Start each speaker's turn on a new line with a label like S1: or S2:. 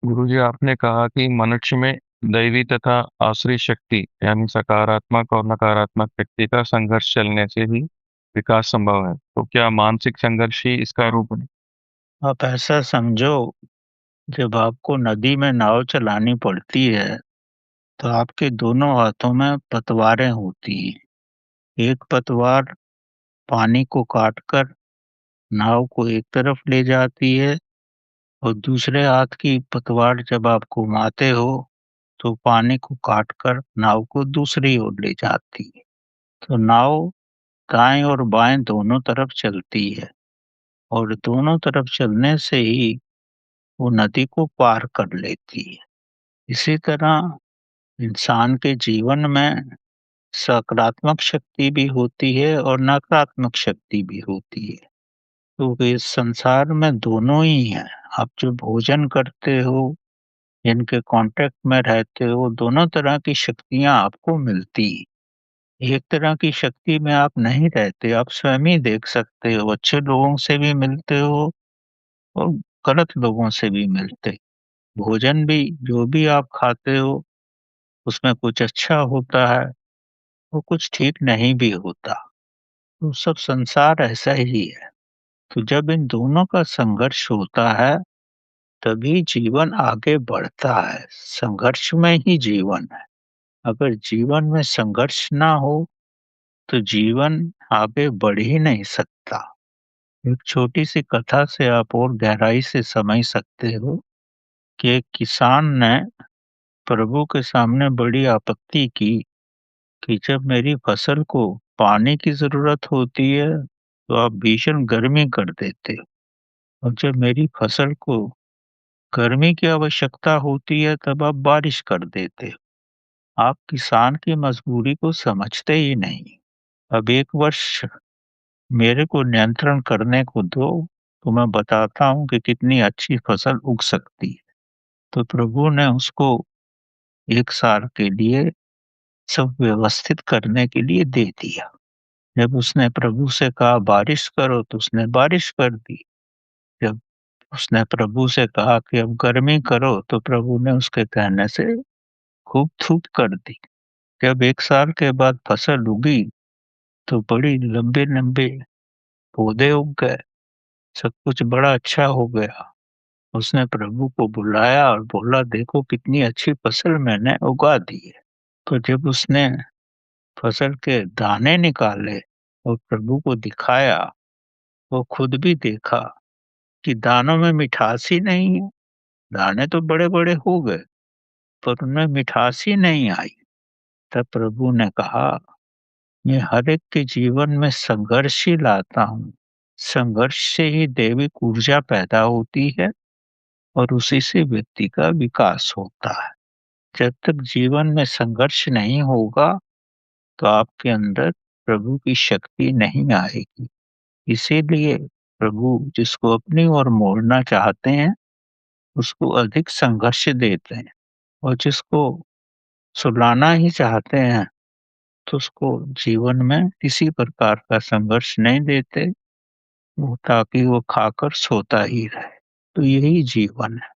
S1: गुरुजी, आपने कहा कि मनुष्य में दैवी तथा आसुरी शक्ति यानी सकारात्मक और नकारात्मक शक्ति का संघर्ष चलने से ही विकास संभव है। तो क्या मानसिक संघर्ष ही इसका रूप है?
S2: आप ऐसा समझो, जब आपको नदी में नाव चलानी पड़ती है तो आपके दोनों हाथों में पतवारें होती हैं। एक पतवार पानी को काटकर नाव को एक तरफ ले जाती है और दूसरे हाथ की पतवार जब आप घुमाते हो तो पानी को काटकर नाव को दूसरी ओर ले जाती है। तो नाव दाएं और बाएं दोनों तरफ चलती है और दोनों तरफ चलने से ही वो नदी को पार कर लेती है। इसी तरह इंसान के जीवन में सकारात्मक शक्ति भी होती है और नकारात्मक शक्ति भी होती है। तो इस संसार में दोनों ही हैं। आप जो भोजन करते हो, जिनके कांटेक्ट में रहते हो, दोनों तरह की शक्तियाँ आपको मिलती हैं। एक तरह की शक्ति में आप नहीं रहते, आप स्वयं ही देख सकते हो, अच्छे लोगों से भी मिलते हो और गलत लोगों से भी मिलते हो। भोजन भी जो भी आप खाते हो, उसमें कुछ अच्छा होता है, वो कुछ ठीक नहीं भी होता। तो सब संसार ऐसा ही है। तो जब इन दोनों का संघर्ष होता है, तभी जीवन आगे बढ़ता है। संघर्ष में ही जीवन है। अगर जीवन में संघर्ष ना हो, तो जीवन आगे बढ़ ही नहीं सकता। एक छोटी सी कथा से आप और गहराई से समझ सकते हो कि एक किसान ने प्रभु के सामने बड़ी आपत्ति की कि जब मेरी फसल को पानी की जरूरत होती है, तो आप भीषण गर्मी कर देते हो, और जब मेरी फसल को गर्मी की आवश्यकता होती है, तब आप बारिश कर देते हो। आप किसान की मजबूरी को समझते ही नहीं। अब 1 वर्ष मेरे को नियंत्रण करने को दो, तो मैं बताता हूँ कि कितनी अच्छी फसल उग सकती है। तो प्रभु ने उसको 1 साल के लिए सब व्यवस्थित करने के लिए दे दिया। जब उसने प्रभु से कहा बारिश करो, तो उसने बारिश कर दी। जब उसने प्रभु से कहा कि अब गर्मी करो, तो प्रभु ने उसके कहने से खूब धूप कर दी। जब 1 साल के बाद फसल उगी, तो बड़ी लंबे-लंबे पौधे उग गए, सब कुछ बड़ा अच्छा हो गया। उसने प्रभु को बुलाया और बोला, देखो कितनी अच्छी फसल मैंने उगा दी है। तो जब उसने फसल के दाने निकाले और प्रभु को दिखाया, वो खुद भी देखा कि दानों में मिठास ही नहीं है। दाने तो बड़े-बड़े हो गए, पर उनमें मिठास ही नहीं आई। तब प्रभु ने कहा, मैं हर एक के जीवन में संघर्ष ही लाता हूँ। संघर्ष से ही दैविक ऊर्जा पैदा होती है और उसी से व्यक्ति का विकास होता है। जब तक जीवन में संघर्ष नहीं होगा, तो आपके अंदर प्रभु की शक्ति नहीं आएगी। इसीलिए प्रभु जिसको अपनी ओर मोड़ना चाहते हैं, उसको अधिक संघर्ष देते हैं, और जिसको सुलाना ही चाहते हैं, तो उसको जीवन में किसी प्रकार का संघर्ष नहीं देते, वो ताकि वो खाकर सोता ही रहे। तो यही जीवन है।